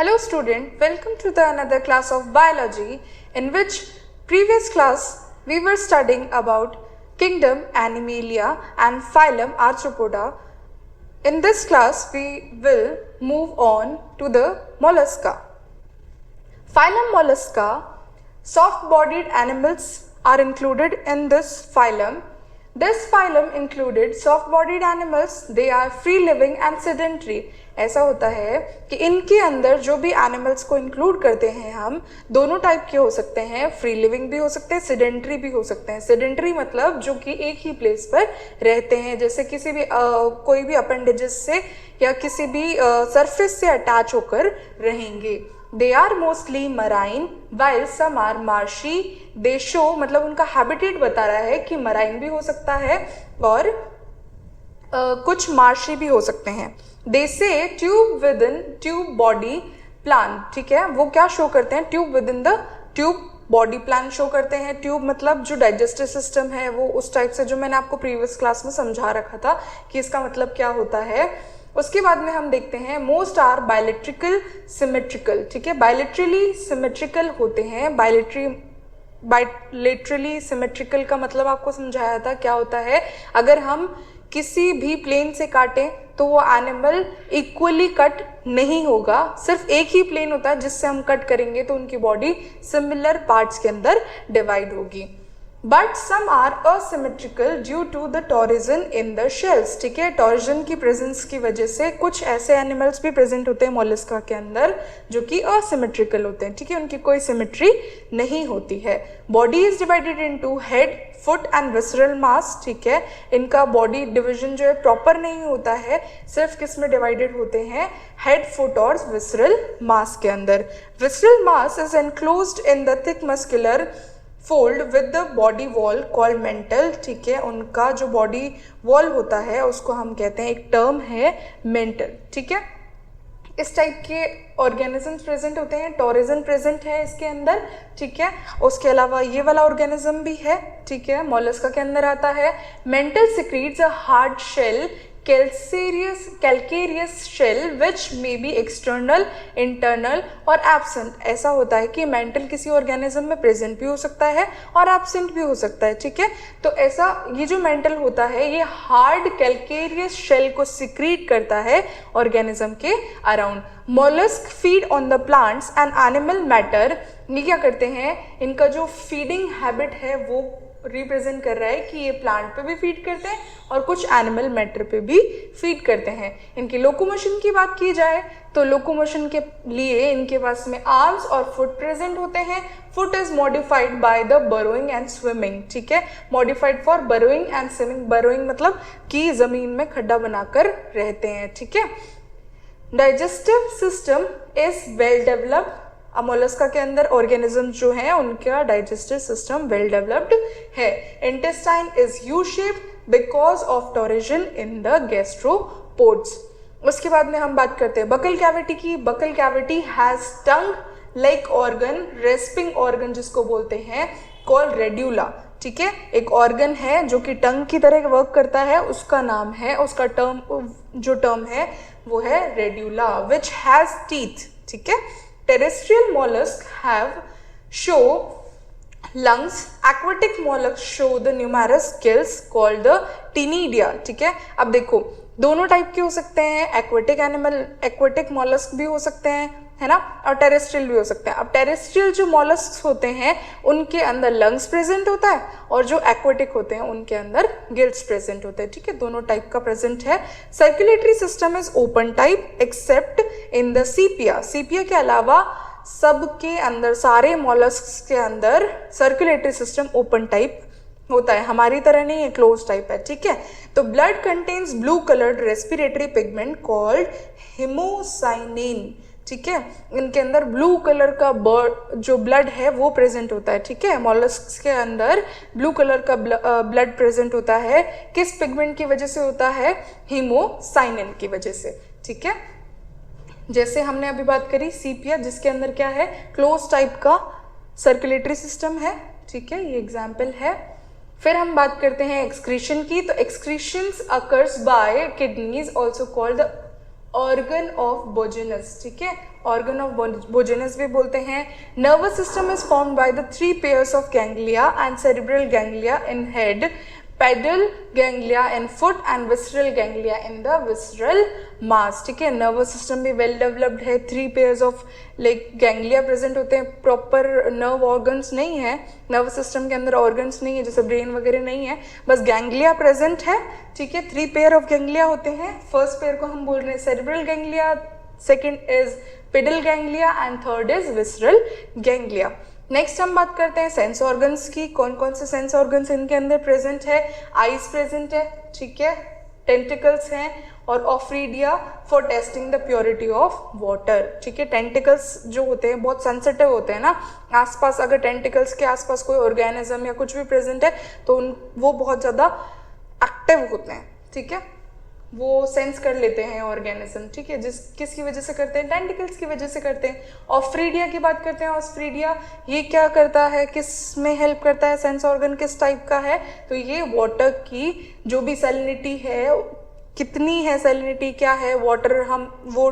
Hello student, welcome to the another class of biology in which previous class we were studying about kingdom Animalia and phylum Arthropoda. In this class we will move on to the mollusca. Phylum Mollusca, soft-bodied animals are included in this phylum. This phylum included soft-bodied animals, they are free-living and sedentary. ऐसा होता है कि इनके अंदर जो भी animals को include करते हैं हम दोनों टाइप के हो सकते हैं, फ्री लिविंग भी हो सकते हैं, सेडेंटरी भी हो सकते हैं. सेडेंटरी मतलब जो कि एक ही प्लेस पर रहते हैं, जैसे किसी भी कोई भी अपेंडेजेस से या किसी भी सरफेस से अटैच होकर रहेंगे. They are mostly marine while some are marshy. They show मतलब उनका हैबिटेट बता रहा है कि मराइन भी हो सकता है और कुछ मार्शी भी हो सकते हैं. दे से tube with in tube body plan. ठीक है, वो क्या शो करते हैं? Tube with in the tube body plan show करते हैं. ट्यूब मतलब जो डाइजेस्टिव सिस्टम है वो उस टाइप से जो मैंने आपको प्रीवियस क्लास में समझा रखा था कि इसका मतलब क्या होता है. उसके बाद में हम देखते हैं मोस्ट आर बायलेट्रिकल सिमेट्रिकल. ठीक है, बायलेट्रली सिमेट्रिकल होते हैं. बायलेट्रली सिमेट्रिकल का मतलब आपको समझाया था क्या होता है. अगर हम किसी भी प्लेन से काटें तो वो एनिमल इक्वली कट नहीं होगा, सिर्फ एक ही प्लेन होता है जिससे हम कट करेंगे तो उनकी बॉडी सिमिलर पार्ट्स के अंदर डिवाइड होगी. But some are asymmetrical due to the torsion in the shells. ठीक है, टोरिजन की प्रेजेंस की वजह से कुछ ऐसे एनिमल्स भी प्रेजेंट होते हैं मोलस्का के अंदर जो कि असिमेट्रिकल होते हैं. ठीक है, उनकी कोई सिमेट्री नहीं होती है. Body is divided into head, foot and visceral mass. ठीक है, इनका बॉडी डिवीजन जो है प्रॉपर नहीं होता है, सिर्फ किस में डिवाइडेड होते हैं? हेड, फुट और विसरल मास के अंदर. Visceral mass is enclosed in the thick muscular fold with the body wall called mental. ठीक है, उनका जो बॉडी वॉल होता है उसको हम कहते हैं, एक टर्म है मेंटल. ठीक है, इस टाइप के ऑर्गेनिजम्स प्रेजेंट होते हैं. टोरिजन प्रेजेंट है इसके अंदर. ठीक है, उसके अलावा ये वाला ऑर्गेनिज्म भी है. ठीक है, मोलस्का के अंदर आता है. Mantle secretes a hard shell calcareous shell which may be external, internal और absent. ऐसा होता है कि मेंटल किसी ऑर्गेनिज्म में प्रेजेंट भी हो सकता है और एब्सेंट भी हो सकता है. ठीक है, तो ऐसा ये जो मेंटल होता है ये हार्ड कैल्केरियस शेल को सिक्रीट करता है ऑर्गेनिज्म के around. Mollusc feed on the plants and animal matter. ये क्या करते हैं? इनका जो फीडिंग हैबिट है वो रिप्रेजेंट कर रहा है कि ये प्लांट पे भी फीड करते हैं और कुछ एनिमल मैटर पे भी फीड करते हैं. इनकी लोकोमोशन की बात की जाए तो लोकोमोशन के लिए इनके पास में आर्म्स और फुट प्रेजेंट होते हैं. Foot is modified by the burrowing and swimming. ठीक है, modified for burrowing and swimming. Burrowing मतलब कि जमीन में खड्डा बनाकर रहते हैं. ठीक है, digestive system is well developed. Mollusca के अंदर ऑर्गेनिज्म जो हैं उनका डाइजेस्टिव सिस्टम वेल डेवलप्ड है. Intestine is U shaped because of torsion in the gastropods. उसके बाद में हम बात करते हैं बकल कैविटी की. Buccal cavity has tongue like organ, rasping organ जिसको बोलते हैं, कॉल्ड रेड्यूला. ठीक है, एक ऑर्गन है जो कि टंग की तरह वर्क करता है, उसका नाम है, उसका टर्म है वो है रेड्यूला, विच हैज टीथ. ठीक है, terrestrial mollusks have show lungs. Aquatic mollusks show the numerous gills called the ctenidia. ठीक है, अब देखो दोनों टाइप के हो सकते हैं. एक्वेटिक मोलस्क भी हो सकते हैं, है ना, और टेरेस्ट्रियल भी हो सकते हैं. अब टेरेस्ट्रियल जो मोलस्क होते हैं उनके अंदर लंग्स प्रेजेंट होता है और जो एक्वेटिक होते हैं उनके अंदर गिल्स प्रेजेंट होते हैं. ठीक है, दोनों टाइप का प्रेजेंट है. Circulatory system is open type except in the Sepia. Sepia के अलावा सबके अंदर, सारे मोलस्क के अंदर सर्कुलेटरी सिस्टम ओपन टाइप होता है, हमारी तरह नहीं है, क्लोज टाइप है. ठीक है, तो blood contains blue coloured respiratory pigment called haemocyanin. ठीक है, इनके अंदर ब्लू कलर का जो ब्लड है वो प्रेजेंट होता है. ठीक है, मॉलस्क्स के अंदर ब्लू कलर का ब्लड प्रेजेंट होता है. किस पिगमेंट की वजह से होता है? हीमोसाइनिन की वजह से. ठीक है, जैसे हमने अभी बात करी सीपिया जिसके अंदर क्या है? क्लोज टाइप का सर्कुलेटरी सिस्टम है. ठीक है, ये एग्जाम्पल है. फिर हम बात करते हैं एक्सक्रीशन की. तो excretions occurs by kidneys, also called the organ of Bojanus, ठीक है, ऑर्गन ऑफ बोजेनस भी बोलते हैं। Nervous system is formed by the 3 pairs of ganglia and cerebral ganglia in head, pedal ganglia in foot and visceral ganglia in the visceral mass, ठीक है। Nervous system भी well developed है, 3 pairs of like ganglia present होते हैं, proper nerve organs नहीं है, nervous system के अंदर ऑर्गन्स नहीं है जैसे ब्रेन वगैरह नहीं है, बस गैंग्लिया प्रेजेंट है, ठीक है। 3 पेयर ऑफ गैंग्लिया होते हैं, फर्स्ट पेयर को हम बोल रहे हैं cerebral ganglia, second is pedal ganglia and third is visceral ganglia. Next हम बात करते हैं सेंस ऑर्गन्स की, कौन कौन से सेंस ऑर्गन्स इनके अंदर प्रेजेंट है। आईज प्रेजेंट है, ठीक है, टेंटिकल्स हैं और osphradia for testing the purity of water, ठीक है। टेंटिकल्स जो होते हैं बहुत सेंसिटिव होते हैं ना, आसपास अगर टेंटिकल्स के आसपास कोई ऑर्गेनिज्म या कुछ भी प्रेजेंट है तो वो बहुत ज़्यादा एक्टिव होते हैं, ठीक है, वो सेंस कर लेते हैं ऑर्गेनिज्म, ठीक है। किसकी वजह से करते हैं, टेंटिकल्स की वजह से करते हैं। ऑफ्रीडिया की बात करते हैं, ऑफ्रीडिया ये क्या करता है, किस में हेल्प करता है, सेंस ऑर्गन किस टाइप का है, तो ये वाटर की जो भी सैलिनिटी है, कितनी है सैलिनिटी, क्या है वाटर, हम वो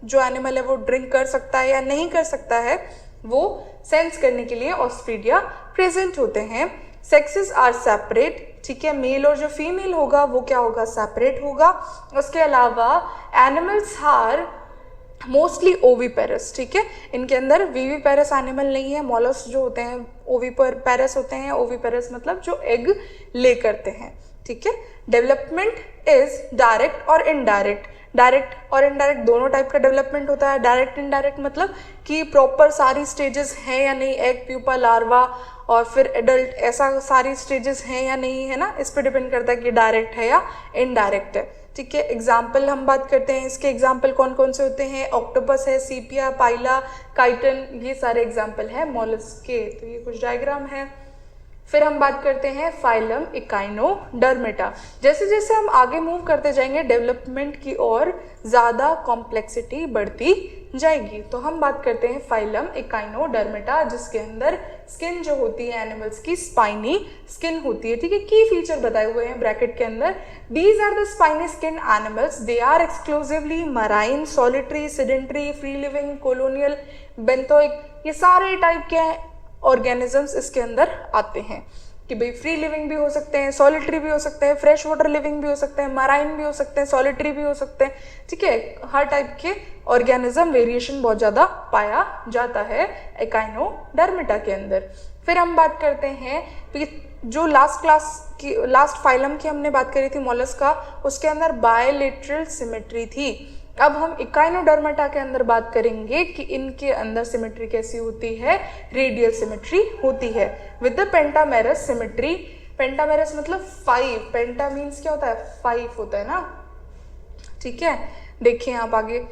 जो एनिमल है वो ड्रिंक कर सकता है या नहीं कर सकता है, वो सेंस करने के लिए ऑस्ट्रेडिया प्रेजेंट होते हैं। सेक्सेस आर सेपरेट, ठीक है, मेल और जो फीमेल होगा वो क्या होगा, सेपरेट होगा। उसके अलावा एनिमल्स आर मोस्टली ओवीपेरस, ठीक है, इनके अंदर वीवीपेरस एनिमल नहीं है। मॉलस्क जो होते हैं ओवीपेरस होते हैं, ओवीपेरस मतलब जो एग ले करते हैं, ठीक है। डेवलपमेंट इज डायरेक्ट और इनडायरेक्ट, डायरेक्ट और इनडायरेक्ट दोनों टाइप का डेवलपमेंट होता है। डायरेक्ट इनडायरेक्ट मतलब कि प्रॉपर सारी स्टेजेस हैं या नहीं, एग, प्यूपा, लार्वा और फिर एडल्ट, ऐसा सारी स्टेजेस हैं या नहीं है ना, इस पर डिपेंड करता है कि डायरेक्ट है या इनडायरेक्ट है, ठीक है। एग्जाम्पल हम बात करते हैं, इसके एग्जाम्पल कौन कौन से होते हैं, ऑक्टोपस है, सीपिया, पाइला, काइटन, ये सारे एग्जाम्पल हैं मॉलस्क के। तो ये कुछ डायग्राम है। फिर हम बात करते हैं फाइलम इकाइनोडर्मेटा। जैसे जैसे हम आगे मूव करते जाएंगे डेवलपमेंट की ओर ज़्यादा कॉम्प्लेक्सिटी बढ़ती जाएगी। तो हम बात करते हैं फाइलम इकाइनोडर्मेटा, जिसके अंदर स्किन जो होती है एनिमल्स की स्पाइनी स्किन होती है, ठीक है। की फीचर बताए हुए हैं ब्रैकेट के अंदर, these are the spiny skin animals, they are exclusively marine, solitary, sedentary, free living, colonial, benthic, ये सारे टाइप के ऑर्गेनिजम्स इसके अंदर आते हैं कि भाई फ्री लिविंग भी हो सकते हैं, सॉलिटरी भी हो सकते हैं, फ्रेश वाटर लिविंग भी हो सकते हैं, मराइन भी हो सकते हैं, सॉलिटरी भी हो सकते हैं, ठीक है। हर टाइप के ऑर्गेनिज्म वेरिएशन बहुत ज़्यादा पाया जाता है इकाइनोडर्मेटा के अंदर। फिर हम बात करते हैं जो लास्ट फाइलम की हमने बात करी थी मॉलस्क का, उसके अंदर बायलेटरल सिमेट्री थी। अब हम इकाइनोडर्मेटा के अंदर बात करेंगे कि इनके अंदर सिमेट्री कैसी होती है, रेडियल सिमेट्री होती है with the pentamerous symmetry. Pentamerous मतलब 5, पेंटा मीन्स क्या होता है, 5 होता है ना, ठीक है। देखिए आप आगे,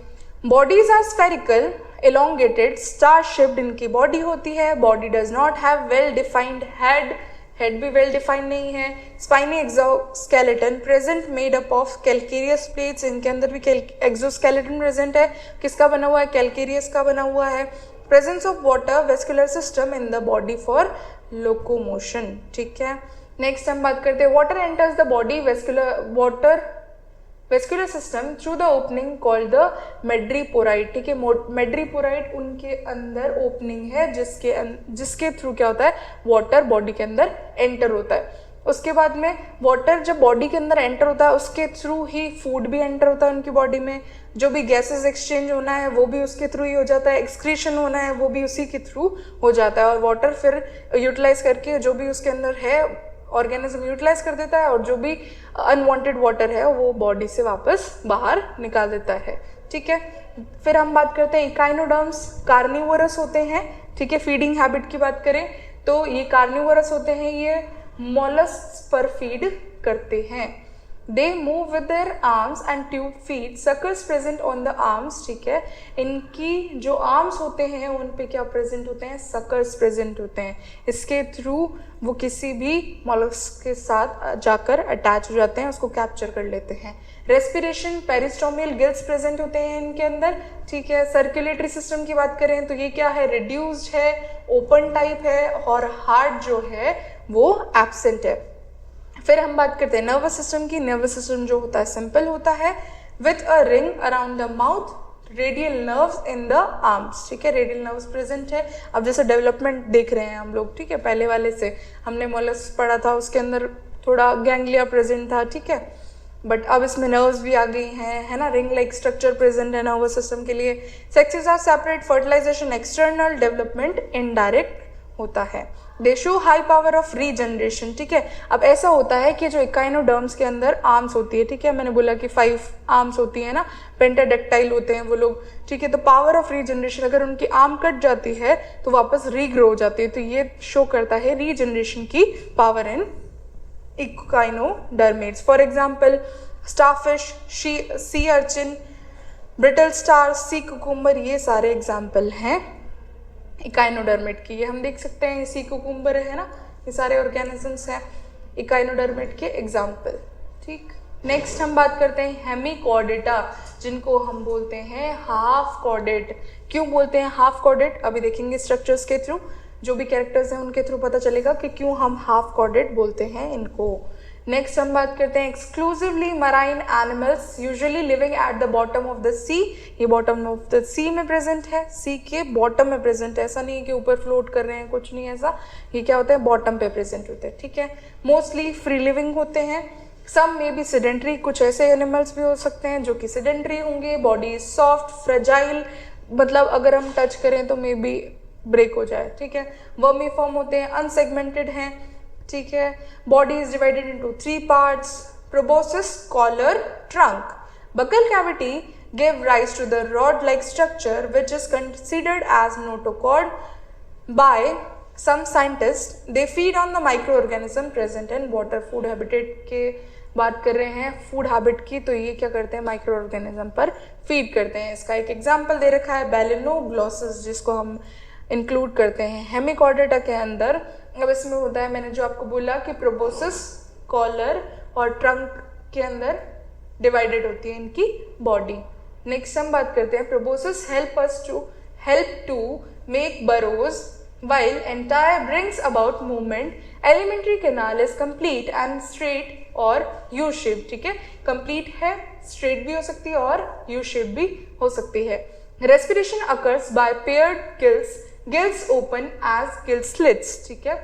bodies are spherical, elongated, star shaped इनकी बॉडी होती है। Body does not have well defined head, head भी वेल डिफाइंड नहीं है। Spiny exoskeleton present made up of calcareous plates, इनके अंदर भी एक्सोस्केलेटन प्रेजेंट है, किसका बना हुआ है, कैल्केरियस का बना हुआ है। Presence of water vascular system in the body for locomotion, ठीक है। नेक्स्ट हम बात करते हैं water enters the body vascular system through the opening called the madreporite, ठीक है। मेड्रीपोराइट उनके अंदर ओपनिंग है जिसके थ्रू क्या होता है, वाटर बॉडी के अंदर एंटर होता है। उसके बाद में वाटर जब बॉडी के अंदर एंटर होता है उसके थ्रू ही फूड भी एंटर होता है उनकी बॉडी में, जो भी गैसेस एक्सचेंज होना है वो भी उसके थ्रू ही हो जाता है, एक्सक्रीशन होना है वो भी उसी के थ्रू हो जाता है, और वाटर फिर यूटिलाइज करके जो भी उसके अंदर है ऑर्गेनिज्म यूटिलाइज कर देता है, और जो भी अनवांटेड वाटर है वो बॉडी से वापस बाहर निकाल देता है, ठीक है। फिर हम बात करते हैं इकाइनोडर्म्स कार्निवोरस होते हैं, ठीक है। फीडिंग हैबिट की बात करें तो ये कार्निवोरस होते हैं, ये मॉलस्क पर फीड करते हैं। They move with their arms and tube feet, suckers present on the arms, ठीक है। इनकी जो आर्म्स होते हैं उन पे क्या प्रेजेंट होते हैं, सकल्स प्रेजेंट होते हैं। इसके थ्रू वो किसी भी मॉलस्क के साथ जाकर अटैच हो जाते हैं, उसको कैप्चर कर लेते हैं। रेस्पिरेशन, पेरिस्टोमियल गिल्स प्रेजेंट होते हैं इनके अंदर, ठीक है। सर्कुलेटरी सिस्टम की बात करें तो ये क्या है, रिड्यूस्ड है, ओपन टाइप है, और हार्ट जो है वो एब्सेंट है। फिर हम बात करते हैं नर्वस सिस्टम की। नर्वस सिस्टम जो होता है सिंपल होता है, with a ring around the mouth, radial nerves in the arms, ठीक है, रेडियल नर्व्स प्रेजेंट है। अब जैसे डेवलपमेंट देख रहे हैं हम लोग, ठीक है, पहले वाले से हमने मोलस्क पढ़ा था, उसके अंदर थोड़ा गैंग्लिया प्रेजेंट था, ठीक है, बट अब इसमें नर्व्स भी आ गई हैं, है ना, रिंग लाइक स्ट्रक्चर प्रेजेंट है नर्वस सिस्टम के लिए। Sexes are separate, fertilization external, development indirect होता है। They show high power of regeneration, ठीक है। अब ऐसा होता है कि जो इकाइनोडर्म्स के अंदर आर्म्स होती है, ठीक है, मैंने बोला कि 5 आर्म्स होती है ना, पेंटाडेक्टाइल होते हैं वो लोग, ठीक है, तो पावर ऑफ रीजनरेशन, अगर उनकी आर्म कट जाती है तो वापस रीग्रो हो जाती है, तो ये शो करता है रीजनरेशन की power in echinoderms. For example starfish, sea urchin, brittle star, sea cucumber, ये सारे एग्जाम्पल हैं इकाइनोडर्मेट की। ये हम देख सकते हैं, सी कुकुम्बर है ना, ये सारे ऑर्गेनिजम्स हैं इकाइनोडर्मेट के एग्जाम्पल, ठीक। नेक्स्ट हम बात करते हैं हेमिकॉर्डेटा, जिनको हम बोलते हैं हाफ कॉर्डेट। क्यों बोलते हैं हाफ कॉर्डेट, अभी देखेंगे स्ट्रक्चर्स के थ्रू, जो भी कैरेक्टर्स हैं उनके थ्रू पता चलेगा कि क्यों हम हाफ कॉर्डेट बोलते हैं इनको। नेक्स्ट हम बात करते हैं exclusively marine animals usually living at the bottom of the sea. ये बॉटम ऑफ द सी में प्रेजेंट है, सी के बॉटम में प्रेजेंट है, ऐसा नहीं है कि ऊपर फ्लोट कर रहे हैं, कुछ नहीं ऐसा, ये क्या होता है, बॉटम पे प्रेजेंट होते हैं, ठीक है। मोस्टली फ्री लिविंग होते हैं, सम मे बी सेडेंट्री, कुछ ऐसे एनिमल्स भी हो सकते हैं जो कि सेडेंट्री होंगे। बॉडी इज सॉफ्ट फ्रेजाइल, मतलब अगर हम टच करें तो मे बी ब्रेक हो जाए, ठीक है। वर्मीफॉर्म होते हैं, अनसेगमेंटेड हैं, ठीक है। Body is divided into 3 parts, proboscis, collar, trunk. Buccal cavity give rise to the rod like structure which is considered as notochord by some scientist. They feed on the micro organism present in water. Food habitat के बात कर रहे हैं, food habit की, तो ये क्या करते हैं, माइक्रो ऑर्गेनिज्म पर फीड करते हैं। इसका एक एग्जाम्पल दे रखा है बैलेनोग्लोसस, जिसको हम इंक्लूड करते हैं हेमिकॉर्डेटा के अंदर। अब इसमें होता है, मैंने जो आपको बोला कि प्रोबोसिस, कॉलर और ट्रंक के अंदर डिवाइडेड होती है इनकी बॉडी। नेक्स्ट हम बात करते हैं proboscis help to make burrows while entire brings about movement. Alimentary canal is complete and straight और U shape, ठीक है, complete है, straight भी हो सकती है और U shape भी हो सकती है। Respiration occurs by paired gills open as gill slits, ठीक है,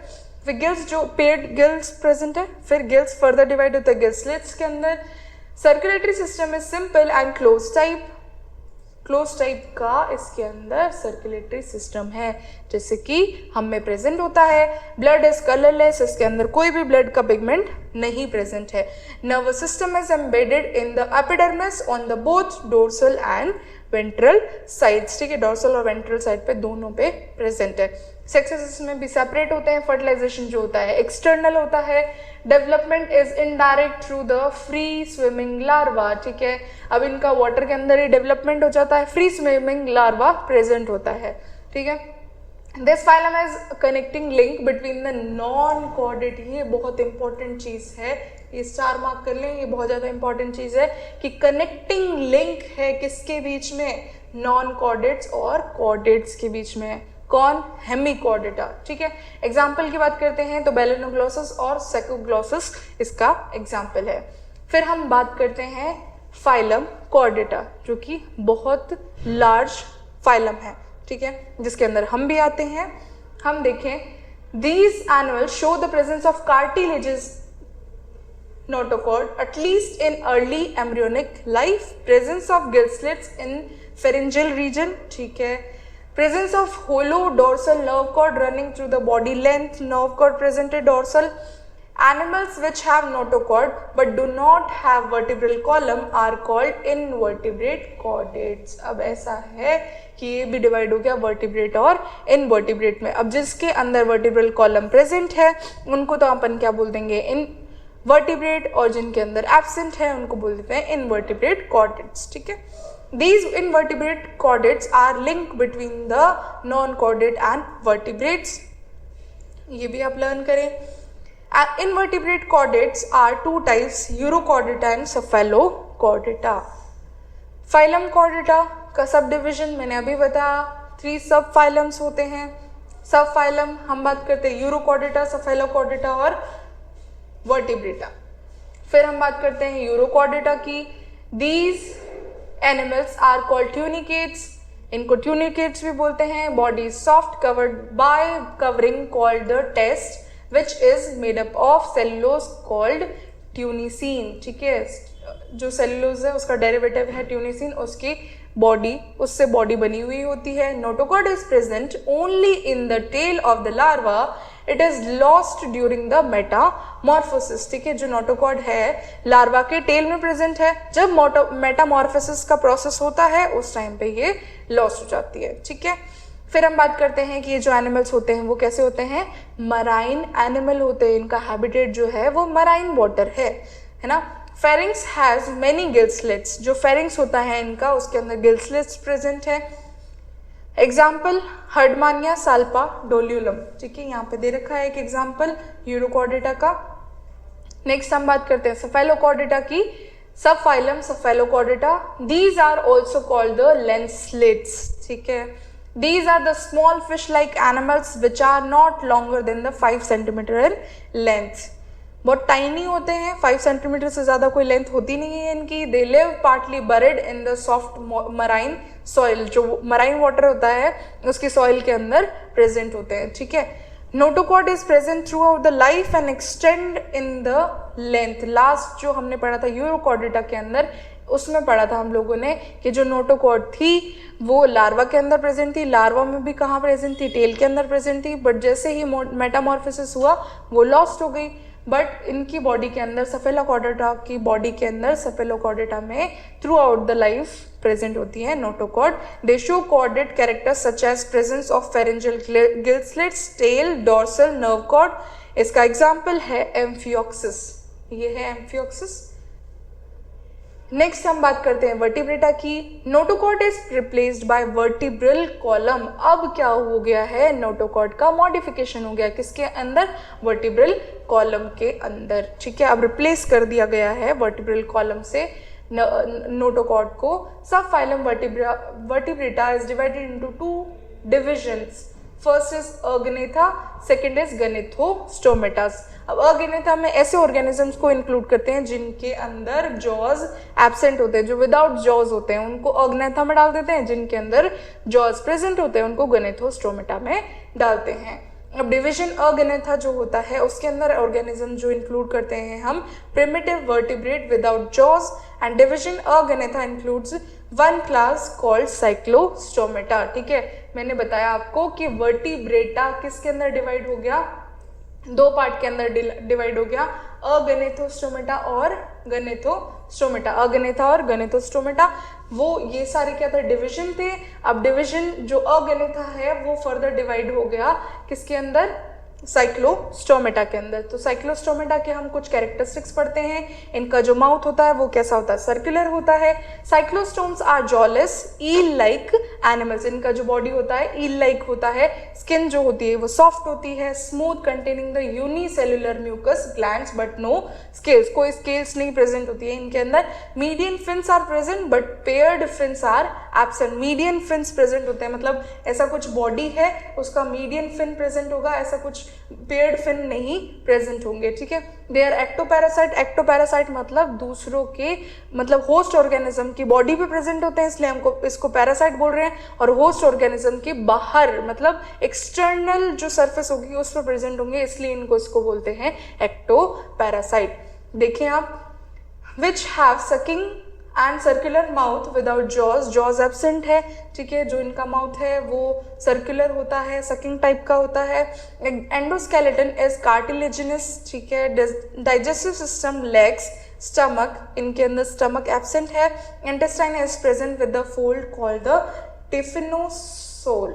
फिर गिल्स जो पेयर्ड गिल्स प्रेजेंट है, फिर गिल्स फर्दर डिवाइड होता है गिल स्लिट्स के अंदर। Circulatory system is simple and close type का इसके अंदर सर्कुलेटरी सिस्टम है, जैसे कि हम में प्रेजेंट होता है। ब्लड इज कलरलेस, इसके अंदर कोई भी ब्लड का पिगमेंट नहीं प्रेजेंट है। Nervous system is embedded in the epidermis on the both dorsal and ventral sides, ठीक है, डोर्सल और वेंट्रल साइड पे दोनों पे प्रेजेंट है। सेक्सेस इसमें भी सेपरेट होते हैं। फर्टिलाइजेशन जो होता है एक्सटर्नल होता है। Development is indirect through the free swimming larva, ठीक है, अब इनका वाटर के अंदर ही डेवलपमेंट हो जाता है, फ्री स्विमिंग लार्वा प्रेजेंट होता है, ठीक है। This phylum is connecting link between the non chordate, ये बहुत इंपॉर्टेंट चीज है, ये स्टार मार्क कर लें, ये बहुत ज्यादा इंपॉर्टेंट चीज है कि कनेक्टिंग लिंक है किसके बीच में, नॉन कॉर्डेट्स और कॉर्डेट्स के बीच में। कौन, हेमिकॉर्डेटा, ठीक है। एग्जाम्पल की बात करते हैं तो बैलेनोग्लोसस और सेकोग्लोसस इसका एग्जाम्पल है। फिर हम बात करते हैं फाइलम कॉर्डेटा, जो कि बहुत लार्ज फाइलम है, ठीक है, जिसके अंदर हम भी आते हैं। हम देखें, these animals show the presence of cartilages notochord at least in early embryonic life, presence of gill slits in pharyngeal region, ठीक है, presence of hollow dorsal nerve cord running through the body length, nerve cord present है dorsal. Animals which have notochord but do not have vertebral column are called invertebrate chordates. अब ऐसा है कि ये भी divide हो गया वर्टिब्रेट और इनवर्टिब्रेट में। अब जिसके अंदर वर्टिब्रल कॉलम प्रेजेंट है उनको तो अपन क्या बोल देंगे, इनवर्टिब्रेट, और जिनके अंदर एब्सेंट है उनको बोल देते हैं इनवर्टिब्रेट कॉर्डेट्स, ठीक है। These invertebrate chordates are linked between the non-chordate and vertebrates. ये भी आप लर्न करें। Invertebrate chordates are two types, Urochordata and Cephalochordata. Phylum Chordata का सब डिविजन मैंने अभी बताया, 3 सब फाइलम्स होते हैं। सब फाइलम हम बात करते हैं यूरोकॉर्डेटा, सेफेलोकॉर्डेटा और वर्टिब्रेटा। फिर हम बात करते हैं यूरोकॉर्डेटा की। These animals are called tunicates, इनको ट्यूनिकेट्स भी बोलते हैं। Body soft covered by covering called the test which is made up of cellulose called tunicin. ठीक है, जो सेलुलोज है उसका डेरिवेटिव है ट्यूनिसिन, उसकी बॉडी, उससे बॉडी बनी हुई होती है। Notochord is present only in the tail of the larva, it is lost during the metamorphosis. ठीक है, जो नोटोकॉड है लार्वा के टेल में प्रेजेंट है, जब मेटामॉर्फोसिस का प्रोसेस होता है उस टाइम पे ये लॉस्ट हो जाती है। ठीक है, फिर हम बात करते हैं कि ये जो एनिमल्स होते हैं वो कैसे होते हैं, मराइन एनिमल होते हैं, इनका हैबिटेट जो है वो मराइन वाटर है ना। Pharynx has many gill slits, जो फेरिंग्स होता है इनका उसके अंदर गिल स्लिट्स प्रेजेंट है। Example Herdmania Salpa Doliolum. ठीक है, यहाँ पे दे रखा है एक एग्जाम्पल यूरोकॉर्डेटा का। नेक्स्ट हम बात करते हैं सेफेलोकॉर्डेटा की। Sub phylum Cephalochordata, these are also called the lancelets. ठीक है, these are the small fish like animals which are not longer than the 5 centimetre in length. बहुत टाइनी होते हैं, 5 सेंटीमीटर से ज़्यादा कोई लेंथ होती नहीं है इनकी। They live partly buried in the soft marine soil, जो मराइन वाटर होता है उसकी सॉइल के अंदर प्रेजेंट होते हैं। ठीक है, notochord is present through out the life and extend in the length. Last जो हमने पढ़ा था यूरोकॉर्डेटा के अंदर, उसमें पढ़ा था हम लोगों ने कि जो नोटोकॉड थी वो लार्वा के अंदर प्रेजेंट थी। लार्वा में भी कहाँ प्रेजेंट थी, टेल के अंदर प्रेजेंट थी, बट जैसे ही मेटामॉर्फोसिस हुआ वो लॉस्ट हो गई। बट इनकी बॉडी के अंदर, सेफेलोकॉर्डेटा की बॉडी के अंदर, सेफेलोकॉर्डेटा में throughout the life present होती है notochord. They show chordate characters such as presence of pharyngeal gill slits, tail, dorsal nerve cord. इसका एग्जाम्पल है एम्फियोक्सिस, ये है एम्फियोक्सिस। नेक्स्ट हम बात करते हैं वर्टिब्रेटा की। Notochord is replaced by vertebral column. अब क्या हो गया है, नोटोकॉड का मॉडिफिकेशन हो गया, किसके अंदर, वर्टिब्रल कॉलम के अंदर। ठीक है, अब रिप्लेस कर दिया गया है वर्टिब्रल कॉलम से नोटोकॉड को। Sub phylum Vertebrata is divided into 2 divisions. First is Agnatha, second is Gnathostomata. अब अगनेथा में ऐसे ऑर्गेनिजम्स को इंक्लूड करते हैं जिनके अंदर जॉज एब्सेंट होते हैं, जो विदाउट जॉज होते हैं उनको अगनेथा में डाल देते हैं, जिनके अंदर जॉज प्रेजेंट होते हैं उनको गनेथोस्टोमेटा में डालते हैं। अब डिवीजन अगनेथा जो होता है उसके अंदर ऑर्गेनिज्म जो इंक्लूड करते हैं हम primitive vertebrate without jaws, and division Agnatha includes 1 class called Cyclostomata. ठीक है, मैंने बताया आपको कि वर्टिब्रेटा किसके अंदर डिवाइड हो गया, 2 पार्ट के अंदर डिवाइड हो गया, अगनेथोस्टोमेटा और गनेथोस्टोमेटा। अगनेथा और गनेथोस्टोमेटा वो ये सारे क्या था, डिवीजन थे। अब डिवीजन जो अगनेथा है वो फर्दर डिवाइड हो गया किसके अंदर, साइक्लोस्टोमेटा के अंदर। तो साइक्लोस्टोमेटा के हम कुछ कैरेक्टरिस्टिक्स पढ़ते हैं। इनका जो माउथ होता है वो कैसा होता है, सर्कुलर होता है। Cyclostomes are jawless eel like animals, इनका जो बॉडी होता है ईल लाइक होता है। स्किन जो होती है वो सॉफ्ट होती है, smooth, containing the unicellular mucous glands but no scales, कोई स्केल्स नहीं प्रेजेंट होती है इनके अंदर। Median fins are present but paired fins are absent. Median fins present होते हैं, मतलब ऐसा कुछ बॉडी है उसका मीडियन फिन प्रेजेंट होगा, ऐसा कुछ पेयर्ड फिन नहीं प्रेजेंट होंगे। ठीक है, दे आर एक्टोपैरासाइट। एक्टोपैरासाइट मतलब दूसरों के, मतलब होस्ट ऑर्गेनिज्म की बॉडी पे प्रेजेंट होते हैं, इसलिए हमको इसको पैरासाइट बोल रहे हैं। और होस्ट ऑर्गेनिज्म के बाहर, मतलब एक्सटर्नल जो सरफेस होगी उस पर प्रेजेंट होंगे, इसलिए इनको इसको बोलते हैं एक्टोपैरासाइट। देखें आप, which have sucking and circular mouth without jaws, jaws absent है। ठीक है, जो इनका माउथ है वो सर्कुलर होता है, सकिंग टाइप का होता है। Endoskeleton is cartilaginous. ठीक है, डाइजेस्टिव सिस्टम, लेग्स, स्टमक, इनके अंदर स्टमक एब्सेंट है। Intestine is present with the fold called the typhlosole.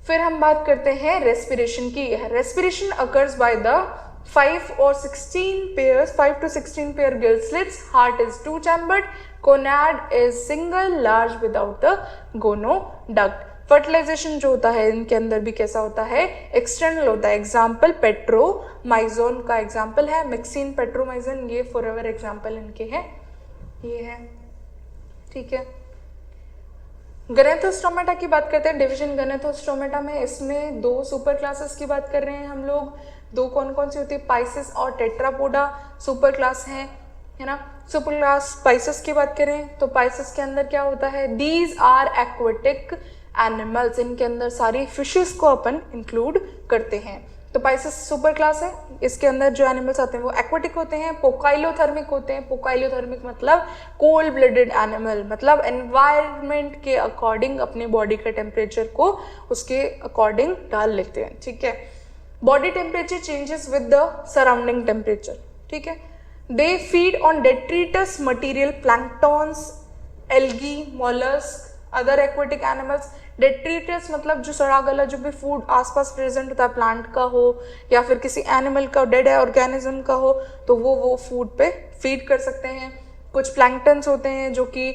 फिर हम बात करते हैं रेस्पिरेशन की। Respiration occurs by the 5 or 16 pairs, 5 to 16 pair gill slits. Heart is 2-chambered. Gonad is single, large without the gonoduct. Fertilization जो होता है इनके अंदर भी कैसा होता है, एक्सटर्नल होता है। एग्जाम्पल पेट्रोमाइजोन का एग्जाम्पल है, मिक्सिन, पेट्रोमाइजन, ये फॉरएवर एग्जाम्पल इनके हैं, ये है। ठीक है, गनेथोस्टोमेटा की बात करते हैं। डिवीजन गनेथोस्टोमेटा में इसमें 2 सुपर क्लासेस की बात कर रहे हैं हम लोग। 2 कौन कौन सी होती है, पाइसिस और टेट्रापोडा सुपर क्लास हैं। है ना। सुपर क्लास स्पाइसेस की बात करें तो स्पाइसेस के अंदर क्या होता है, दीज आर एक्वेटिक एनिमल्स, इनके अंदर सारी फिशेस को अपन इंक्लूड करते हैं। तो स्पाइसेस सुपर क्लास है, इसके अंदर जो एनिमल्स आते हैं वो एक्वेटिक होते हैं, पोकाइलोथर्मिक होते हैं। पोकाइलोथर्मिक मतलब कोल्ड ब्लडेड एनिमल, मतलब एनवायरनमेंट के अकॉर्डिंग अपने बॉडी का टेम्परेचर को उसके अकॉर्डिंग डाल लेते हैं, ठीक है। Body temperature changes with the surrounding temperature, ठीक है। They feed on detritus material, planktons, algae, mollusc, other aquatic animals. Detritus मतलब जो सड़ा गला जो भी फूड आसपास प्रेजेंट होता है, प्लांट का हो या फिर किसी एनिमल का, डेड ऑर्गेनिज्म का हो, तो वो फूड पे फीड कर सकते हैं। कुछ प्लैंक्टन्स होते हैं जो कि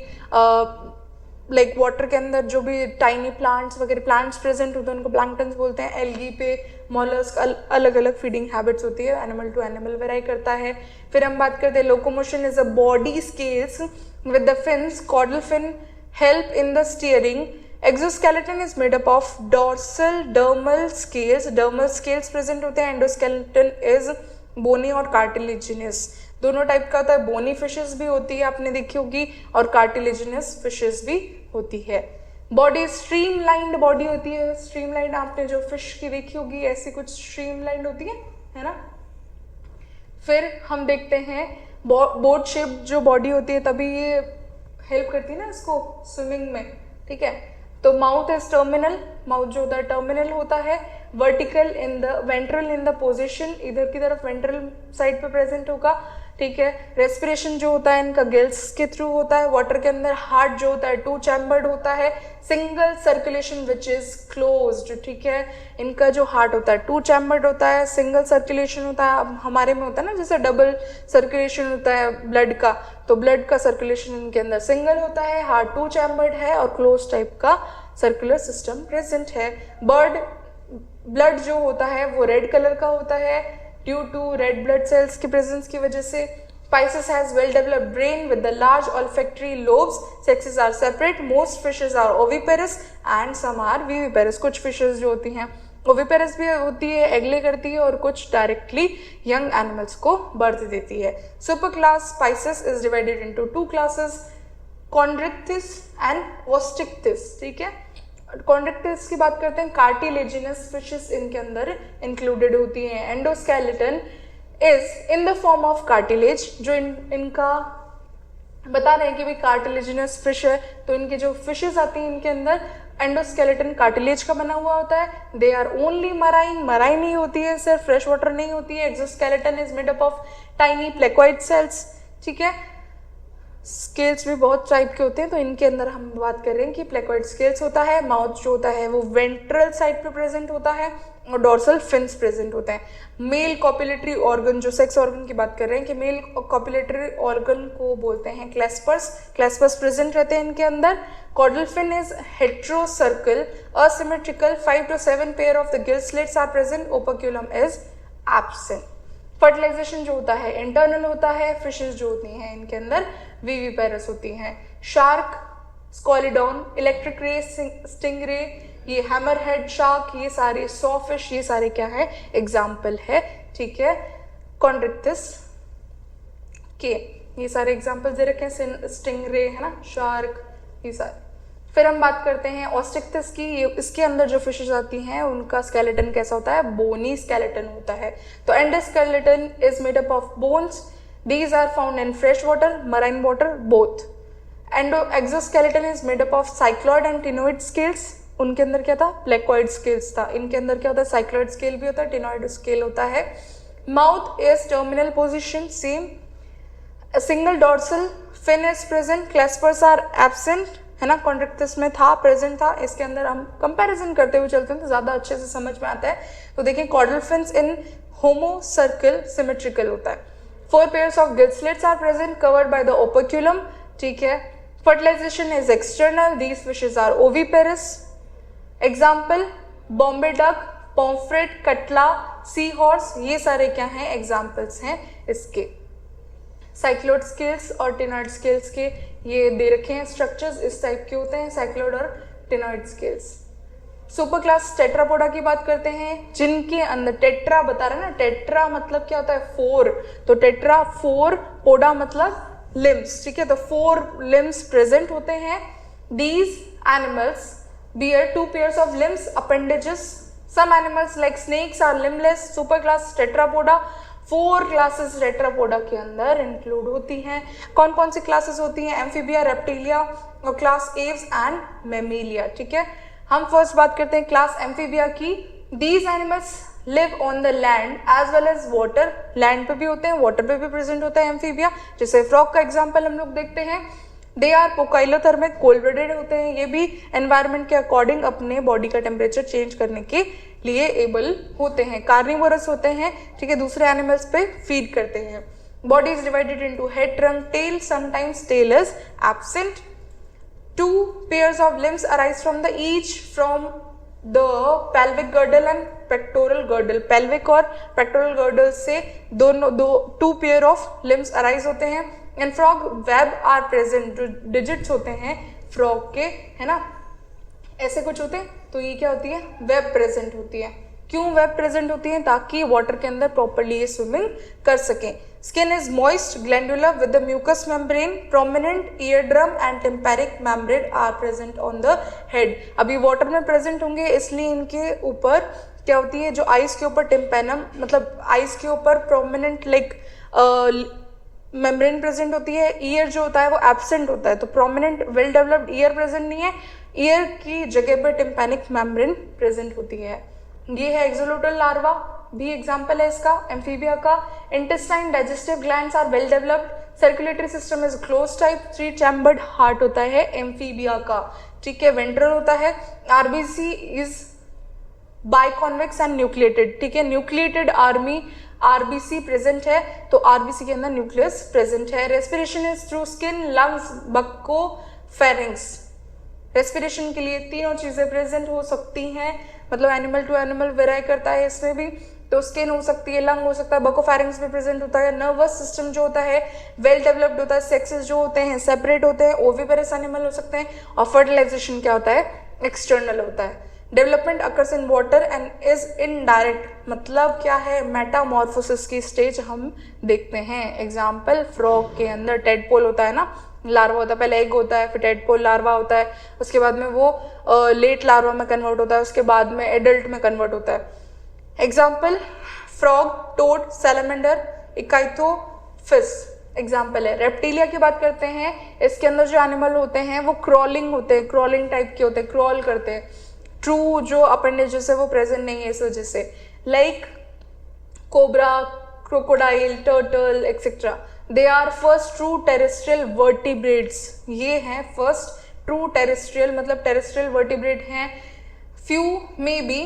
लाइक वाटर के अंदर जो भी टाइनी प्लांट्स वगैरह प्लांट्स प्रेजेंट होते हैं उनको प्लैंक्टन्स बोलते हैं। एल्गी पे मोलस्क, अलग अलग फीडिंग हैबिट्स होती है, एनिमल टू एनिमल वेराई करता है। फिर हम बात करते हैं locomotion is a body scales with the fins, caudal fin help in the steering. Exoskeleton is made up of dorsal dermal scales. Dermal scales present होते हैं. Endoskeleton is bony और cartilaginous. दोनों टाइप का होता है. बोनी फिशेस भी होती है आपने देखी होगी और कार्टिलेजिनस फिशेस भी होती है. बॉडी स्ट्रीमलाइंड बॉडी होती है. स्ट्रीमलाइंड आपने जो फिश की देखी होगी ऐसी कुछ स्ट्रीमलाइंड होती है ना. फिर हम देखते हैं बोट शेप जो बॉडी होती है तभी ये हेल्प करती है ना इसको स्विमिंग में, ठीक है. तो माउथ इज टर्मिनल, माउथ जो होता है टर्मिनल होता है. Vertical in the ventral in the position, इधर की तरफ वेंट्रल साइड पे प्रेजेंट होगा, ठीक है. रेस्पिरेशन जो होता है इनका गिल्स के थ्रू होता है. वाटर के अंदर हार्ट जो होता है 2 चैम्बर्ड होता है. Single circulation which is closed, ठीक है. इनका जो हार्ट होता है 2 चैम्बर्ड होता है, सिंगल सर्कुलेशन होता है. अब हमारे में होता है ना जैसे डबल सर्कुलेशन होता है ब्लड का, तो ब्लड का सर्कुलेशन इनके अंदर सिंगल होता है. हार्ट 2 चैम्बर्ड है और क्लोज टाइप का सर्कुलर सिस्टम प्रेजेंट है. ब्लड जो होता है वो रेड कलर का होता है due to red blood cells की प्रेजेंस की वजह से. Pisces has well developed brain with the large olfactory lobes. Sexes are separate. Most fishes are oviparous and some are viviparous. कुछ fishes जो होती हैं oviparous भी होती है, एग ले करती है, और कुछ डायरेक्टली यंग एनिमल्स को बर्थ देती है. Super class Pisces is divided into 2 classes, Chondrichthyes and Osteichthyes, ठीक है. कॉन्ड्रिक्टिस की बात करते हैं. कार्टिलेजिनस फिशेस इनके अंदर इंक्लूडेड होती हैं. Endoskeleton is in the form of cartilage, जो इनका बता रहे हैं कि भी कार्टिलेजिनस फिश है, तो इनके जो फिशेस आती हैं इनके अंदर एंडोस्केलेटन कार्टिलेज का बना हुआ होता है. दे आर ओनली मराइन ही होती है, सिर्फ फ्रेश वाटर नहीं होती है. Exoskeleton is made up of tiny placoid cells, ठीक है. स्केल्स भी बहुत टाइप के होते हैं, तो इनके अंदर हम बात कर रहे हैं कि प्लेकोइड स्केल्स होता है. माउथ जो होता है वो वेंट्रल साइड पे प्रेजेंट होता है और डोर्सल फिन्स प्रेजेंट होते हैं. मेल कॉपुलेटरी ऑर्गन, जो सेक्स ऑर्गन की बात कर रहे हैं कि मेल कॉपुलेटरी ऑर्गन को बोलते हैं क्लेस्पर्स प्रेजेंट रहते हैं इनके अंदर. Caudal fin is heterocercal asymmetrical. 5 to 7 pair of the gill slits are present. Operculum is absent. Fertilization जो होता है इंटरनल होता है. फिशेस जो होती हैं इनके अंदर विविपेरस होती हैं. Shark, Scoliodon, electric ray, stingray, ये हैमर हेड शार्क, ये सारे सॉफिश, ये सारे क्या है एग्जाम्पल है, ठीक है. कॉन्ड्रिक्टिस के ये सारे एग्जाम्पल दे रखे हैं. स्टिंगरे है ना, शार्क, ये सारे. फिर हम बात करते हैं ऑस्टिक्टिस की. इसके अंदर जो फिशेस आती हैं उनका स्केलेटन कैसा होता है, बोनी स्केलेटन होता है. तो endoskeleton is made up of bones. These are found in fresh water, marine water, both. Exoskeleton is made up of cycloid and ctenoid scales. उनके अंदर क्या था, प्लेकोइड स्केल्स था. इनके अंदर क्या होता है, साइक्लॉइड स्केल भी होता है, टिनोइड स्केल होता है. Mouth is terminal position, same. Single dorsal fin is present. Claspers are absent, है ना. कॉन्ड्रिक्टिस में था, प्रेजेंट था. इसके अंदर हम कंपैरिजन करते हुए चलते हैं तो ज्यादा अच्छे से समझ में आता है. तो देखिए कॉर्डल फिन्स इन होमो सर्कल सिमेट्रिकल होता है. 4 pairs of gill slits are present covered by the operculum, ठीक है. Fertilization is external. These fishes are oviparous. Example, Bombay duck, pomfret, catla, sea horse, ये सारे क्या हैं एग्जाम्पल्स हैं इसके. साइक्लोइड स्केल्स और टिनॉइड स्केल्स के ये दे रखे हैं स्ट्रक्चर्स, इस टाइप के होते हैं साइक्लोइड और ctenoid scales. Super class Tetrapoda की बात करते हैं, जिनके अंदर टेट्रा बता रहे हैं ना, टेट्रा मतलब क्या होता है 4, तो टेट्रा 4, पोडा मतलब लिम्स, ठीक है, तो 4 लिम्स प्रेजेंट होते हैं। These animals bear 2 pairs of limbs appendages. Some animals like snakes are limbless. Super class tetrapoda 4 classes tetrapoda के अंदर इंक्लूड होती हैं। कौन कौन सी क्लासेस होती हैं? एम्फीबिया, रेप्टिलिया और क्लास एव्स एंड मेमिलिया, ठीक है। हम फर्स्ट बात करते हैं क्लास एम्फीबिया की। These animals live on the land as well as water, land पे भी होते हैं, वाटर पे भी प्रेजेंट होता है एम्फीबिया, जैसे फ्रॉग का एग्जाम्पल हम लोग देखते हैं। दे आर पोकाइलोथर्मिक, कोल्ड ब्लडेड होते हैं, ये भी एनवायरनमेंट के अकॉर्डिंग अपने बॉडी का टेम्परेचर चेंज करने के लिए एबल होते हैं। कार्निवोरस होते हैं, ठीक है, दूसरे एनिमल्स पे फीड करते हैं। Body is divided into head, trunk, tail, sometimes tail is absent. 2 pairs of limbs arise from the each from the pelvic girdle and pectoral girdle. pelvic और pectoral girdle से दोनों 2 pair of limbs arise होते हैं। And frog web are present, जो digits होते हैं frog के, है ना, ऐसे कुछ होते हैं, तो ये क्या होती है, वेब प्रेजेंट होती है। क्यों वेब प्रेजेंट होती है? ताकि वाटर के अंदर प्रॉपरली ये स्विमिंग कर सकें। Skin is moist, glandular with the mucus membrane, prominent eardrum and tympanic membrane are present on the head. अभी वाटर में प्रेजेंट होंगे, इसलिए इनके ऊपर क्या होती है, जो आइस के ऊपर टिम्पेनम, मतलब आइस के ऊपर प्रोमिनेंट लाइक मेम्ब्रेन प्रेजेंट होती है। ईयर जो होता है वो एब्सेंट होता है, तो prominent well developed year present नहीं है, ईयर की जगह पर टिम्पेनिक मेम्ब्रेन प्रेजेंट होती है। ये है एक्सोलोटल लार्वा, भी एग्जाम्पल है इसका एम्फीबिया का। Intestine, digestive glands are well developed, circulatory system is close type, 3 chambered heart होता है एम्फीबिया का, ठीक है, वेंट्रल होता है। RBC is biconvex and nucleated, ठीक है, न्यूक्लिएटेड आरबीसी प्रेजेंट है, तो आरबीसी के अंदर न्यूक्लियस प्रेजेंट है। Respiration is through skin, lungs, बक्को, pharynx. Respiration के लिए तीनों चीजें प्रेजेंट हो सकती हैं, मतलब एनिमल टू एनिमल वेराई करता है इसमें भी, तो स्किन हो सकती है, लंग हो सकता है, बकोफेरिंग्स भी प्रेजेंट होता है। नर्वस सिस्टम जो होता है वेल डेवलप्ड होता है, सेक्सेस जो होते हैं सेपरेट होते हैं, ओविपेरस एनिमल हो सकते हैं, और फर्टिलाइजेशन क्या होता है, एक्सटर्नल होता है। Development occurs in water and is indirect, मतलब क्या है, मेटामॉर्फोसिस की स्टेज हम देखते हैं। एग्जाम्पल फ्रॉग के अंदर टेडपोल होता है ना, लार्वा होता है, पहले एग होता है, फिर टेडपोल लार्वा होता है, उसके बाद में वो लेट लार्वा में कन्वर्ट होता है, उसके बाद में एडल्ट में कन्वर्ट होता है। Example frog, toad, salamander, इकाइथोफिस example है। रेप्टिलिया की बात करते हैं, इसके अंदर जो एनिमल होते हैं वो क्रॉलिंग होते हैं, क्रॉलिंग टाइप के होते हैं, क्रॉल करते हैं। ट्रू जो अपेंडेजेस है वो प्रेजेंट नहीं है इस वजह से, like cobra, crocodile, turtle etcetera. They are first true terrestrial vertebrates, ये हैं फर्स्ट ट्रू टेरेस्ट्रियल, मतलब टेरेस्ट्रियल वर्टिब्रेट हैं। फ्यू मे बी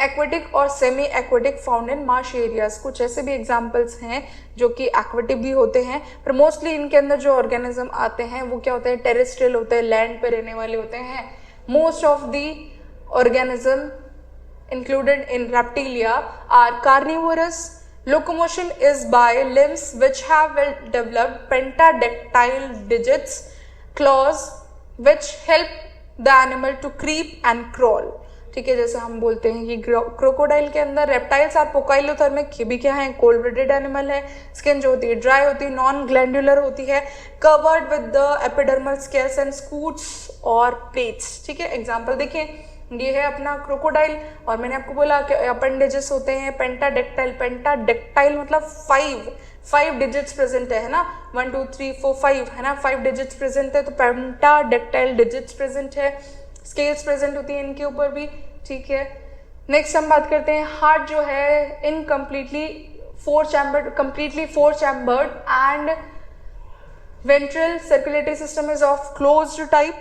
एक्वेटिक और semi aquatic found in marsh areas, कुछ ऐसे भी एग्जाम्पल्स हैं जो कि एक्वेटिक भी होते हैं, पर मोस्टली इनके अंदर जो ऑर्गेनिज्म आते हैं वो क्या होते हैं, टेरेस्ट्रियल होते हैं, लैंड पे रहने वाले होते हैं। Most of the organism included in reptilia are carnivorous. Locomotion is by limbs which have well developed pentadactyl digits, claws which help the animal to creep and crawl, ठीक है, जैसे हम बोलते हैं कि क्रोकोडाइल के अंदर रेप्टाइल्स आर पोकाइलोथर्मिक, ये भी क्या है, कोल्ड ब्लडेड एनिमल है। स्किन जो होती है ड्राई होती है, नॉन ग्लैंडुलर होती है, covered with the epidermal scales and scutes और प्लेट्स, ठीक है। एग्जाम्पल देखिए, ये है अपना क्रोकोडाइल, और मैंने आपको बोला कि अपेंडेजेस होते हैं पेंटाडेक्टाइल, पेंटाडेक्टाइल मतलब 5 डिजिट्स प्रेजेंट है ना, 1 2 3 4 5 है ना, 5 डिजिट्स प्रेजेंट है, तो पेंटाडेक्टाइल डिजिट्स प्रेजेंट है। स्केल्स प्रेजेंट होती है इनके ऊपर भी, ठीक है। नेक्स्ट हम बात करते हैं हार्ट जो है incompletely 4 chambered and ventral circulatory system is of closed type.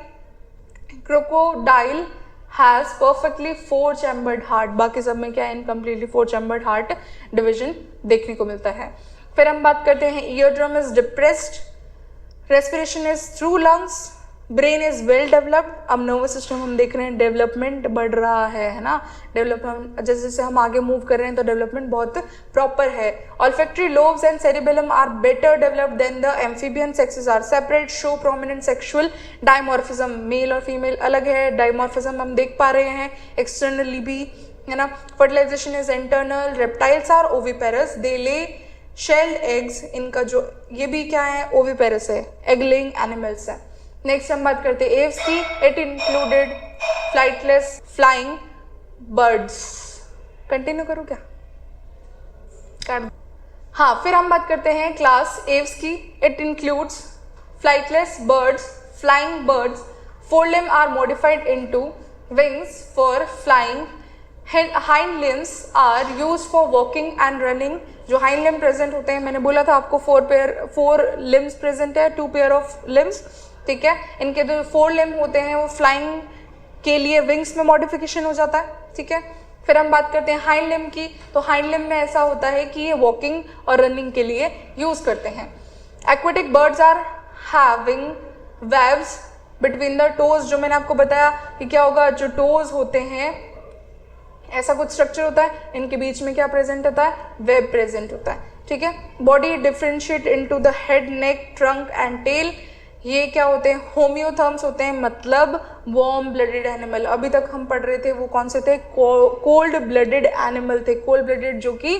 Crocodile has perfectly 4 chambered heart, बाकी सब में क्या है, इनकम्प्लीटली 4 chambered heart डिविजन देखने को मिलता है। फिर हम बात करते हैं ear drum is depressed, respiration is through lungs, brain is well developed. अब नर्वस सिस्टम हम देख रहे हैं डेवलपमेंट बढ़ रहा है ना, डेवलपमेंट जैसे जैसे हम आगे मूव कर रहे हैं तो डेवलपमेंट बहुत प्रॉपर है। Olfactory lobes and cerebellum are better developed than the amphibian sexes are separate, show prominent sexual dimorphism. Male और फीमेल अलग है, डायमॉर्फिज्म हम देख पा रहे हैं एक्सटर्नली भी, है ना। Fertilization is internal. Reptiles are oviparous, they lay shelled eggs. इनका जो ये भी क्या है, ओविपेरस है, एग लेइंग एनिमल्स है। नेक्स्ट हम बात करते हैं एव्स की। It included flightless flying birds. Continue करूँ क्या? कर। हाँ, फिर हम बात करते हैं क्लास एव्स की। It includes flightless birds, flying birds. Forelimb are modified into wings for flying. Hind limbs are use for walking and running. जो हाइंड लिम्ब प्रेजेंट होते हैं, मैंने बोला था आपको 4 लिम्स प्रेजेंट है, 2 पेयर ऑफ लिम्स, ठीक है। इनके जो 4 लिम्ब होते हैं वो फ्लाइंग के लिए विंग्स में मॉडिफिकेशन हो जाता है, ठीक है। फिर हम बात करते हैं हाइंड लिम्ब की। तो हाइंड लिम्ब में ऐसा होता है कि ये वॉकिंग और रनिंग के लिए यूज करते हैं। Aquatic birds are having webs between the toes. जो मैंने आपको बताया कि क्या होगा, जो टोज होते हैं ऐसा कुछ स्ट्रक्चर होता है, इनके बीच में क्या प्रेजेंट होता है, वेब प्रेजेंट होता है, ठीक है। Body differentiate into the head, neck, trunk and tail. ये क्या होते हैं, होम्योथर्म्स होते हैं, मतलब वार्म ब्लडेड एनिमल। अभी तक हम पढ़ रहे थे वो कौन से थे, कोल्ड ब्लडेड एनिमल थे। कोल्ड ब्लडेड जो कि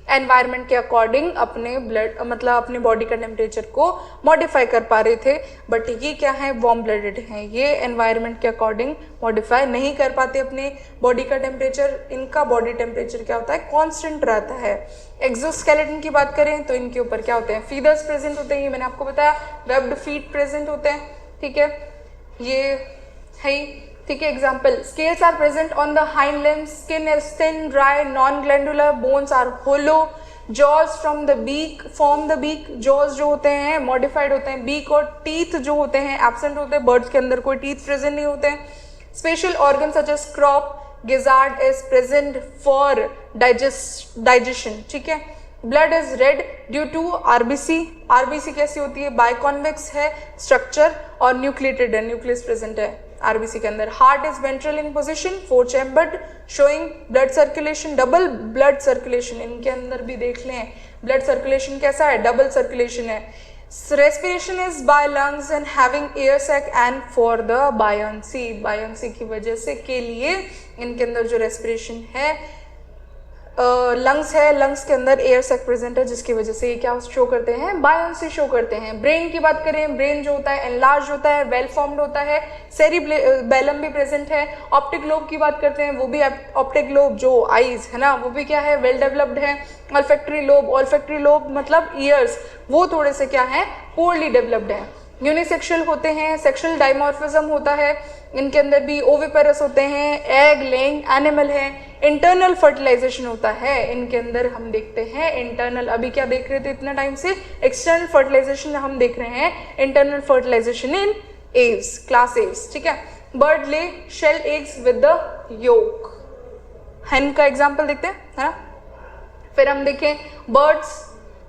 एनवायरनमेंट के अकॉर्डिंग अपने ब्लड मतलब अपने बॉडी का टेम्परेचर को मॉडिफाई कर पा रहे थे। बट ये क्या है, वार्म ब्लडेड हैं, ये एनवायरनमेंट के अकॉर्डिंग मॉडिफाई नहीं कर पाते अपने बॉडी का टेम्परेचर। इनका बॉडी टेम्परेचर क्या होता है, कांस्टेंट रहता है। एक्सोस्केलेटन की बात करें तो इनके ऊपर क्या होते हैं, फीदर्स प्रेजेंट होते हैं, ये मैंने आपको बताया। वेब्ड फीट प्रेजेंट होते हैं, ठीक है, ये है, ठीक है। Example, scales are present on the hind limbs, skin is thin, dry, non glandular, bones are hollow, jaws from the beak form the beak. Jaws जो होते हैं मॉडिफाइड होते हैं, बीक और टीथ जो होते हैं एब्सेंट होते हैं, बर्ड्स के अंदर कोई टीथ प्रेजेंट नहीं होते हैं। Special organ such as crop gizzard is present for digestion, ठीक है। Blood is red due to RBC. RBC कैसी होती है, बाइकॉन्वेक्स है स्ट्रक्चर और न्यूक्लिएटेड है, न्यूक्लियस प्रेजेंट है आरबीसी के अंदर। Heart is ventral in position, 4 chambered, showing blood circulation, double blood circulation. इनके अंदर भी देख लें ब्लड सर्कुलेशन कैसा है, डबल सर्कुलेशन है। Respiration is by lungs and having air sac and for the buoyancy. Buoyancy की वजह से के लिए इनके अंदर जो रेस्पिरेशन है, लंग्स है, लंग्स के अंदर एयर सैक प्रेजेंट है, जिसकी वजह से ये क्या शो करते हैं, बायोंसी शो करते हैं। ब्रेन की बात करें, ब्रेन जो होता है एनलार्ज होता है, वेल फॉर्म्ड होता है, सेरिबेलम भी प्रेजेंट है। ऑप्टिक लोब की बात करते हैं, वो भी ऑप्टिक लोब जो आईज है ना, वो भी क्या है, वेल डेवलप्ड है। ऑल्फैक्टरी लोब मतलब ईयर्स, वो थोड़े से क्या है, पोरली डेवलप्ड है। यूनिसेक्सुअल होते हैं, सेक्सुअल डायमॉर्फिज्म होता है, इनके अंदर भी ओविपेरस होते हैं, एग लेइंग एनिमल है। इंटरनल फर्टिलाइजेशन होता है इनके अंदर, हम देखते हैं इंटरनल। अभी क्या देख रहे थे इतना टाइम से, एक्सटर्नल फर्टिलाइजेशन हम देख रहे हैं, इंटरनल फर्टिलाइजेशन इन एव्स, क्लास एव्स, ठीक है। बर्ड ले शेल एग्स विद द योक। हेन का एग्जाम्पल देखते हैं, है ना। फिर हम देखें birds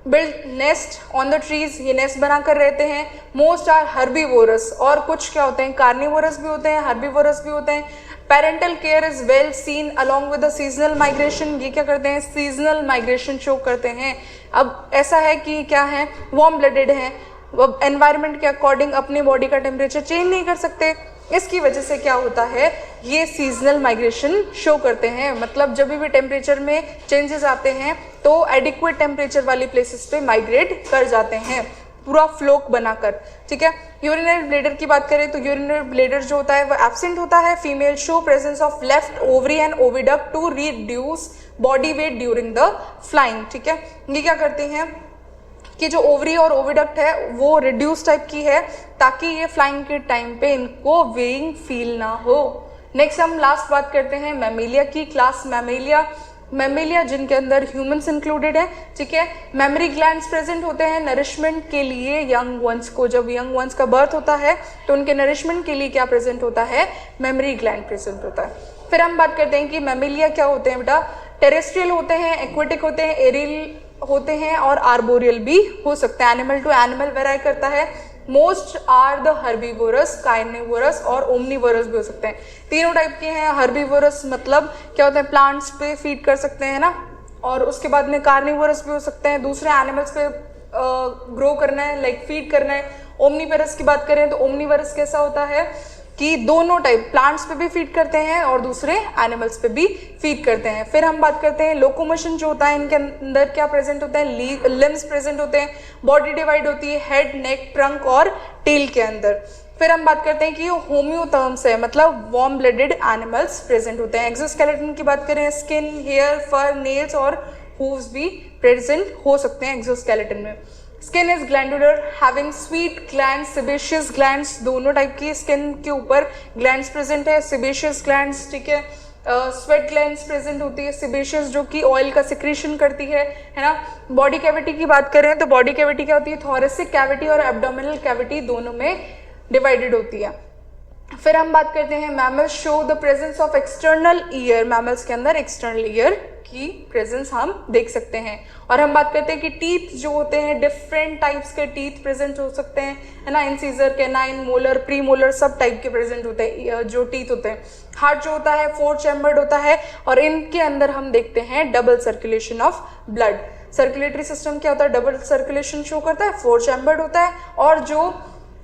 build nest on the trees, ये नेस्ट बनाकर रहते हैं। मोस्ट आर हर्बीवोरस, और कुछ क्या होते हैं, कार्निवोरस भी होते हैं, हर्बीवोरस भी होते हैं। Parental care is well seen along with the seasonal migration, ये क्या करते हैं, सीजनल माइग्रेशन शो करते हैं। अब ऐसा है कि क्या है, वार्म ब्लडेड है, एनवायरनमेंट के अकॉर्डिंग अपनी बॉडी का टेम्परेचर चेंज नहीं कर सकते, इसकी वजह से क्या होता है, ये सीजनल माइग्रेशन शो करते हैं। मतलब जब भी टेम्परेचर में चेंजेस आते हैं तो एडिक्वेट टेम्परेचर वाली प्लेसेस पे माइग्रेट कर जाते हैं, पूरा फ्लोक बनाकर, ठीक है। यूरिनरी ब्लेडर की बात करें तो यूरिनरी ब्लेडर जो होता है वो एब्सेंट होता है। Female show presence of left ovary and oviduct to reduce body weight during the flying, ठीक है। ये क्या करती हैं कि जो ओवरी और ओविडक्ट है वो रिड्यूस टाइप की है, ताकि ये फ्लाइंग के टाइम पे इनको वेइंग फील ना हो। नेक्स्ट हम लास्ट बात करते हैं मैमेलिया की, क्लास मैमेलिया जिनके अंदर ह्यूमंस इंक्लूडेड है, ठीक है। मेमोरी ग्लैंड्स प्रेजेंट होते हैं नरिशमेंट के लिए यंग वंस को। जब यंग वंस का बर्थ होता है तो उनके नरिशमेंट के लिए क्या प्रेजेंट होता है, मेमोरी ग्लैंड प्रेजेंट होता है। फिर हम बात करते हैं कि मैमेलिया क्या होते हैं बेटा, टेरेस्ट्रियल होते हैं, एक्वेटिक होते हैं, एरियल होते हैं और आर्बोरियल भी हो सकते हैं। एनिमल टू एनिमल वेराई करता है। Most are the herbivorous, carnivorous और ओमनीवोरस भी हो सकते हैं। तीनों टाइप के हैं। हर्बीवोरस मतलब क्या होता है, प्लांट्स पे फीड कर सकते हैं ना, और उसके बाद में कार्निवोरस भी हो सकते हैं, दूसरे एनिमल्स पे ग्रो करना है, लाइक फीड करना है। ओमनीवोरस की बात करें तो ओमनीवोरस कैसा होता है कि दोनों टाइप, प्लांट्स पे भी फीड करते हैं और दूसरे एनिमल्स पे भी फीड करते हैं। फिर हम बात करते हैं लोकोमोशन जो होता है, इनके अंदर क्या प्रेजेंट होता है, लिम्स प्रेजेंट होते हैं, बॉडी डिवाइड होती है हेड, नेक, ट्रंक और टेल के अंदर। फिर हम बात करते हैं कि होम्योथर्म्स है, मतलब वार्म ब्लडेड एनिमल्स प्रेजेंट होते हैं। एक्सोस्केलेटन की बात करें, स्किन, हेयर, फर, नेल्स और हूव्स भी प्रेजेंट हो सकते हैं एक्सोस्केलेटन में। Skin is glandular having sweet glands, sebaceous glands, दोनों टाइप की स्किन के ऊपर ग्लैंड्स प्रेजेंट है, सेबेशियस ग्लैंड्स, ठीक है। स्वेट ग्लैंड्स प्रेजेंट होती है, सेबेशियस जो कि ऑयल का सिक्रीशन करती है ना। बॉडी कैविटी की बात करें तो बॉडी कैविटी क्या होती है, थोरेसिक कैविटी और एब्डोमिनल कैविटी दोनों में डिवाइडेड होती है। फिर हम बात करते हैं mammals show the presence of external ear, mammals के अंदर एक्सटर्नल ईयर की प्रेजेंस हम देख सकते हैं। और हम बात करते हैं कि टीथ जो होते हैं, डिफरेंट टाइप्स के टीथ प्रेजेंट हो सकते हैं, है ना। Incisor, canine, molar, pre molar, सब टाइप के प्रेजेंट होते हैं जो टीथ होते हैं। हार्ट जो होता है 4 चैम्बर्ड होता है और इनके अंदर हम देखते हैं double circulation of blood. Circulatory system क्या होता है, डबल सर्कुलेशन शो करता है, 4 चैम्बर्ड होता है। और जो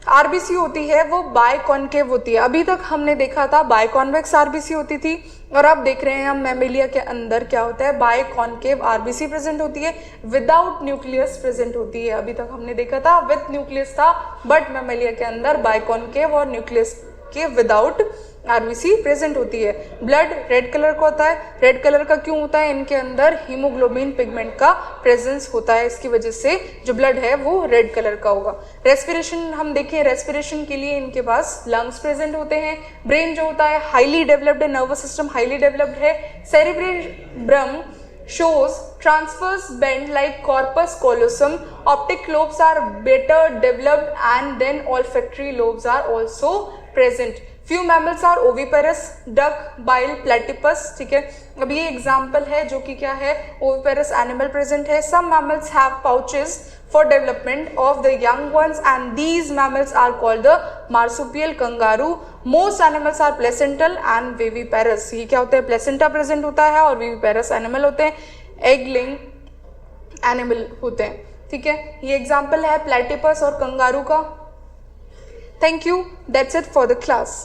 आरबीसी होती है वो बायकॉन्केव होती है। अभी तक हमने देखा था बायकॉन्वेक्स आरबीसी होती थी, और अब देख रहे हैं हम मैमेलिया के अंदर क्या होता है, बायकॉन्केव आरबीसी प्रेजेंट होती है, विदाउट न्यूक्लियस प्रेजेंट होती है। अभी तक हमने देखा था विथ न्यूक्लियस था, बट मैमेलिया के अंदर बायकॉन्केव और न्यूक्लियस के विदाउट आरबीसी प्रेजेंट होती है। ब्लड रेड कलर का होता है। रेड कलर का क्यों होता है, इनके अंदर हीमोग्लोबिन पिगमेंट का प्रेजेंस होता है, इसकी वजह से जो ब्लड है वो रेड कलर का होगा। रेस्पिरेशन हम देखें, रेस्पिरेशन के लिए इनके पास लंग्स प्रेजेंट होते हैं। ब्रेन जो होता है हाईली डेवलप्ड है, नर्वस सिस्टम हाईली डेवलप्ड है। Cerebrum shows transverse bend like corpus callosum. Optic lobes are better developed and then olfactory lobes are also present. Few mammals are oviparous, duck, bile, platypus, ठीक है। अब ये example है जो कि क्या है, oviparous animal present है। Some mammals have pouches for development of the young ones and these mammals are called the marsupial kangaroo. Most animals are placental and viviparous. ये क्या होता है, प्लेसेंटा प्रेजेंट होता है और viviparous animal होते हैं, एग-लेइंग एनिमल होते हैं, ठीक है। ये एग्जाम्पल है प्लेटिपस और कंगारू का। Thank you, that's it for the class.